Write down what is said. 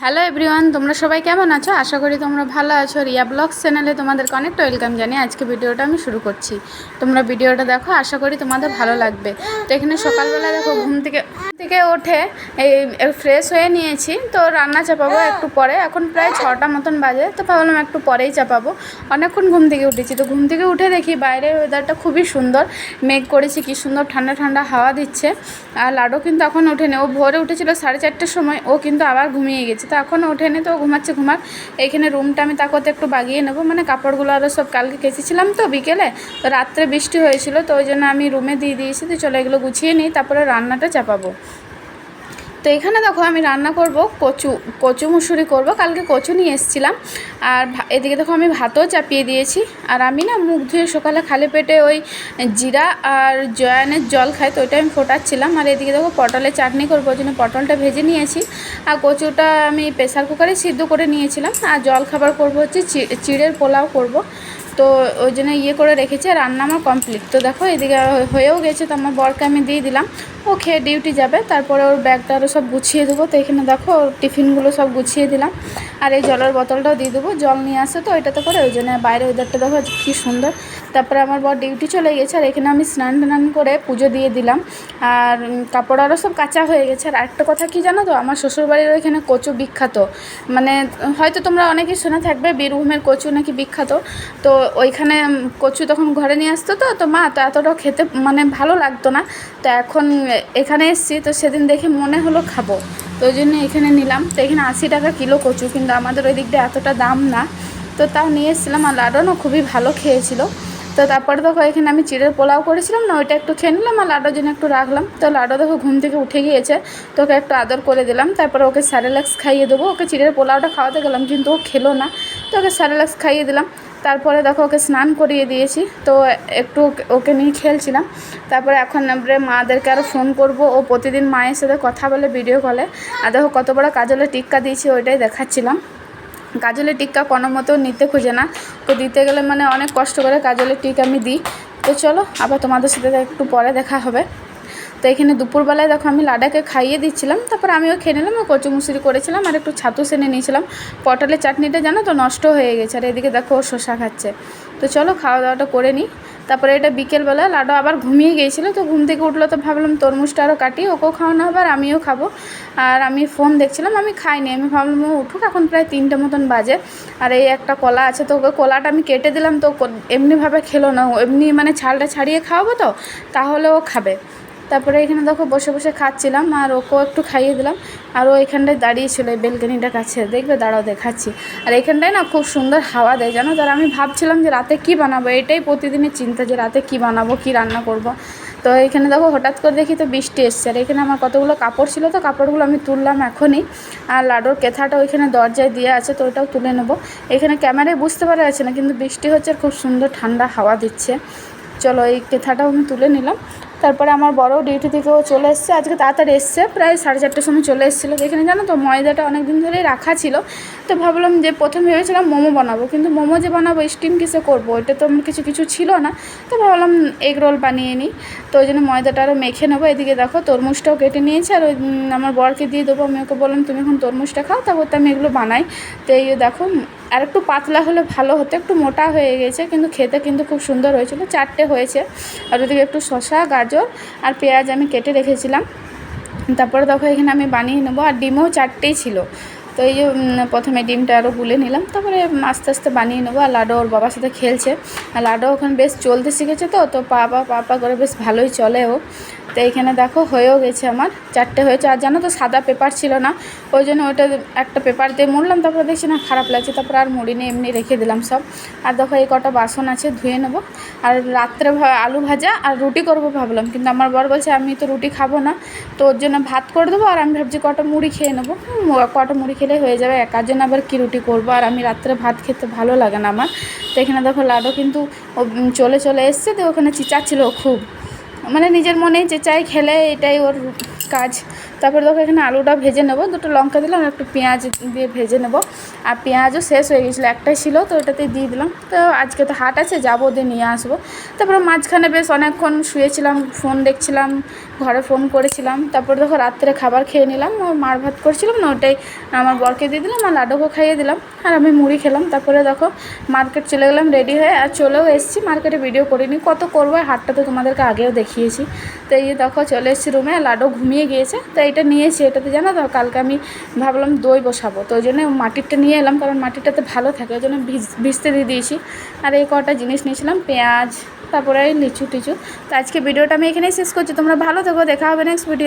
Hello everyone, তোমরা সবাই কেমন আছো? আশা করি তোমরা ভালো আছো। রিয়া ব্লগস চ্যানেলে তোমাদেরকে অনেকটা ওয়েলকাম জানিয়ে আজকে ভিডিওটা আমি শুরু করছি। তোমরা ভিডিওটা দেখো, আশা করি তোমাদের ভালো লাগবে। তো এখানে সকালবেলা দেখো ঘুম থেকে ওঠে এই ফ্রেশ হয়ে নিয়েছি। তো রান্না চাপাবো একটু পরে, এখন প্রায় 6টা মতন বাজে। তো ভাবলাম একটু পরেই চাপাবো, অনেকক্ষণ ঘুম থেকে উঠেছি। তো ঘুম থেকে উঠে দেখি বাইরের ওয়েদারটা খুবই সুন্দর, মেঘ করেছি, কী সুন্দর ঠান্ডা ঠান্ডা হাওয়া দিচ্ছে। আর লাডো কিন্তু এখন ওঠেনি, ও ভোরে উঠেছিল 4:30টার সময়, ও কিন্তু আবার ঘুমিয়ে গেছে। তো এখনও ওঠেনি, তো ঘুমাক। এইখানে রুমটা আমি তাকতে একটু বাগিয়ে নেবো, মানে কাপড়গুলো আরও সব কালকে কেচেছিলাম তো বিকেলে, তো রাত্রে বৃষ্টি হয়েছিল, তো ওই জন্য আমি রুমে দিয়ে দিয়েছি। তো চলো এগুলো গুছিয়ে নিই, তারপরে রান্নাটা চাপাবো। তো এখানে দেখো আমি রান্না করব কচু মুসুরি করব, কালকে কচু নিয়ে এসেছিলাম। আর এদিকে দেখো আমি ভাতও চাপিয়ে দিয়েছি। আর আমি না মুখ ধুয়ে সকালে খালি পেটে ওই জিরা আর জয়ানের জল খাই, তো ওইটা আমি ফোটাচ্ছিলাম। আর এদিকে দেখো পটলের চাটনি করবো, ওই জন্য পটলটা ভেজে নিয়েছি। আর কচুটা আমি প্রেসার কুকারে সিদ্ধ করে নিয়েছিলাম। আর জল খাবার করবো হচ্ছে চিড়ের পোলাও করব, তো ওই জন্য করে রেখেছি। আর রান্না আমার কমপ্লিট। তো দেখো এদিকে হয়েও গেছে, তো আমার বরকে আমি দিয়ে দিলাম, ও খেয়ে ডিউটি যাবে। তারপরে ওর ব্যাগটা আরও সব গুছিয়ে দেবো। তো এখানে দেখো ওর টিফিনগুলো সব গুছিয়ে দিলাম। আর এই জলের বোতলটাও দিয়ে দেবো, জল নিয়ে আসে তো এটাতে করে, ওই জন্য বাইরে ওয়েদারটা দেখো কী সুন্দর। তারপরে আমার বর ডিউটি চলে গেছে। আর এখানে আমি স্নান করে পুজো দিয়ে দিলাম। আর কাপড় আরও সব কাচা হয়ে গেছে। আর আরেকটা কথা কি জানো তো, আমার শ্বশুরবাড়ির ওইখানে কচু বিখ্যাত, মানে হয়তো তোমরা অনেকেই শুনে থাকবে বীরভূমের কচু নাকি বিখ্যাত। তো ওইখানে কচু তখন ঘরে নিয়ে আসতো, তো মা তো এতটাও খেতে মানে ভালো লাগতো না। তো এখন এখানে এসেছি, তো সেদিন দেখে মনে হলো খাবো, তো ওই জন্য এখানে নিলাম। তো এখানে 80 টাকা কিলো কচু, কিন্তু আমাদের ওই দিকটা এতটা দাম না, তো তাও নিয়ে এসেছিলাম। আর লাডো না খুবই ভালো খেয়েছিল। তো তারপরে দেখো এখানে আমি চিড়ের পোলাও করেছিলাম না, ওইটা একটু খেয়ে নিলাম। আর লাডোর জন্য একটু রাখলাম। তো লাডো দেখো ঘুম থেকে উঠে গিয়েছে, তো ওকে একটু আদর করে দিলাম। তারপরে ওকে স্যারেলাক্স খাইয়ে দেবো। ওকে চিড়ের পোলাওটা খাওয়াতে গেলাম, কিন্তু ও খেলো না, তো ওকে স্যারেলাক্স খাইয়ে দিলাম। তারপরে দেখো ওকে স্নান করিয়ে দিয়েছি, তো একটু ওকে নিয়ে খেলছিলাম। তারপরে এখন মাদেরকে আরও ফোন করব, ও প্রতিদিন মায়ের সাথে কথা বলে ভিডিও কলে। আর দেখো কত বড় কাজলের টিক্কা দিয়েছি, ওইটাই দেখাচ্ছিলাম। কাজলের টিক্কা কোনো মতো নিতে খুঁজে না, তো দিতে গেলে মানে অনেক কষ্ট করে কাজলের টিক্কা আমি দিই। তো চলো আবার তোমাদের সাথে একটু পরে দেখা হবে। তো এখানে দুপুরবেলায় দেখো আমি লাডাকে খাইয়ে দিচ্ছিলাম, তারপর আমিও খেয়ে নিলাম। কচু মুসুরি করেছিলাম আর একটু ছাতু সেনে নিয়েছিলাম। পটলের চাটনিটা জানো তো নষ্ট হয়ে গেছে। আর এদিকে দেখো ও শসা খাচ্ছে। তো চলো খাওয়া দাওয়াটা করে নিই। তারপরে এটা বিকেলবেলা লাডো আবার ঘুমিয়ে গিয়েছিলো, তো ঘুম থেকে উঠলো, তো ভাবলাম তরমুজটা আরও কাটি, ওকেও খাওয়ানো হবে আর আমিও খাবো। আর আমি ফোন দেখছিলাম, আমি খাইনি, আমি ভাবলাম ও উঠুক, এখন প্রায় 3টে মতন বাজে। আর এই একটা কলা আছে, তো ওকে কলাটা আমি কেটে দিলাম, তো এমনিভাবে খেলো না, এমনি মানে ছালটা ছাড়িয়ে খাওয়াবো তো, তাহলে ও খাবে। তারপরে এখানে দেখো বসে বসে খাচ্ছিলাম, আর ওকেও একটু খাইয়ে দিলাম। আর ও এখানটায় দাঁড়িয়েছিল এই বেলকনিটার কাছে, দেখবে দাঁড়াও দেখাচ্ছি। আর এখানটায় না খুব সুন্দর হাওয়া দেয় জানো। তার আমি ভাবছিলাম যে রাতে কী বানাবো, এটাই প্রতিদিনের চিন্তা যে রাতে কী বানাবো, কী রান্না করব। তো এখানে দেখো হঠাৎ করে দেখি তো বৃষ্টি এসছে। আর এখানে আমার কতগুলো কাপড় ছিল, তো কাপড়গুলো আমি তুললাম এখনই। আর লাডোর কেথাটা ওইখানে দরজায় দিয়ে আছে, তো ওটাও তুলে নেবো। এখানে ক্যামেরায় বুঝতে পারা যাচ্ছে না, কিন্তু বৃষ্টি হচ্ছে আর খুব সুন্দর ঠান্ডা হাওয়া দিচ্ছে। চলো এই কেথাটাও আমি তুলে নিলাম। তারপরে আমার বড় ডিউটি থেকেও চলে এসছে, আজকে তাড়াতাড়ি এসছে, প্রায় 4:30টার সময় চলে এসেছিলো। এখানে জানো তো ময়দাটা অনেক দিন ধরেই রাখা ছিল, তো ভাবলাম যে প্রথম ভেবেছিলাম মোমো বানাবো, কিন্তু মোমো যে বানাবো স্টিম কিসে করবো, ওইটা তো আমার কিছু ছিল না। তো ভাবলাম এগ রোল বানিয়ে নিই, তো ওই জন্য ময়দাটা আরও মেখে নেবো। এদিকে দেখো তরমুজটাও কেটে নিয়েছি, আর ওই আমার বরকে দিয়ে দেবো। আমি ওকে বললাম তুমি এখন তরমুজটা খাও, তারপর তো আমি এগুলো বানাই। তো এই দেখো আর একটু পাতলা হলে ভালো হতো, একটু মোটা হয়ে গেছে, কিন্তু খেতে কিন্তু খুব সুন্দর হয়েছিল। 4টে হয়েছে। আর ওদিকে একটু শসা, গাজর আর পেঁয়াজ আমি কেটে রেখেছিলাম। তারপরে দেখো এখানে আমি বানিয়ে নেবো। আর ডিমও 4টেই ছিল, তো এই যে প্রথমে ডিমটা আরও গুলে নিলাম, তারপরে আস্তে আস্তে বানিয়ে নেবো। আর লাডো ওর বাবার সাথে খেলছে। আর লাডো ওখানে বেশ চলতে শিখেছে, তো পা করে বেশ ভালোই চলে ও। তো এইখানে দেখো হয়েও গেছে, আমার 4টে হয়েছে। আর জানো তো সাদা পেপার ছিল না, ওই জন্য ওইটা একটা পেপার দিয়ে মুড়লাম, তারপরে দেখছি না খারাপ লাগছে, তারপর আর মুড়িনি, এমনি রেখে দিলাম সব। আর দেখো এই কটা বাসন আছে, ধুয়ে নেবো। আর রাত্রে আলু ভাজা আর রুটি করবো ভাবলাম, কিন্তু আমার বর বলছে আমি তো রুটি খাবো না, তো ওর জন্য ভাত করে দেবো। আর আমি ভাবছি কটা মুড়ি খেয়ে নেবো, কটা মুড়ি খেলে হয়ে যাবে, একার জন্য আবার কী রুটি করবো। আর আমি রাত্রে ভাত খেতে ভালো লাগে না আমার। তো এখানে দেখো লাডো কিন্তু চলে এসছে, তো ওখানে চিচাচ্ছিল খুব, মানে নিজের মনেই যে চাই খেলে, এটাই ওর কাজ। তারপরে দেখো এখানে আলুটা ভেজে নেবো, 2টো লঙ্কা দিলাম, একটু পেঁয়াজ দিয়ে ভেজে নেবো। আর পেঁয়াজও শেষ হয়ে গেছিলো, একটাই ছিল, তো ওটাতেই দিয়ে দিলাম। তো আজকে তো হাট আছে, যাবো দিয়ে নিয়ে আসবো। তারপরে মাঝখানে বেশ অনেকক্ষণ শুয়েছিলাম, ফোন দেখছিলাম, ঘরে ফোন করেছিলাম। তারপর দেখো রাত্রে খাবার খেয়ে নিলাম, ও মার ভাত করছিলাম না, ওটাই আমার বরকে দিয়ে দিলাম আর লাডুকে খাইয়ে দিলাম, আর আমি মুড়ি খেলাম। তারপরে দেখো মার্কেট চলে গেলাম রেডি হয়ে, আর চলেও এসেছি। মার্কেটে ভিডিও করিনি, কত করবো, হাটটা তো তোমাদেরকে আগেও দেখিয়েছি। তো এই দেখো চলে এসেছি রুমে, লাডু ঘুমিয়ে গিয়েছে, তো এটা নিয়েছি। এটাতে জানো তো কালকে আমি ভাবলাম দই বসাবো, তো ওই জন্য মাটিরটা নিয়ে এলাম, কারণ মাটিটাতে ভালো থাকে, ওই জন্য ভিজতে দিয়ে দিয়েছি। আর এই কটা জিনিস নিয়েছিলাম, পেঁয়াজ, তারপরে লিচু টিচু। তো আজকে ভিডিওটা আমি এখানেই শেষ করছি। তোমরা ভালো থেকো, দেখা হবে নেক্সট ভিডিও।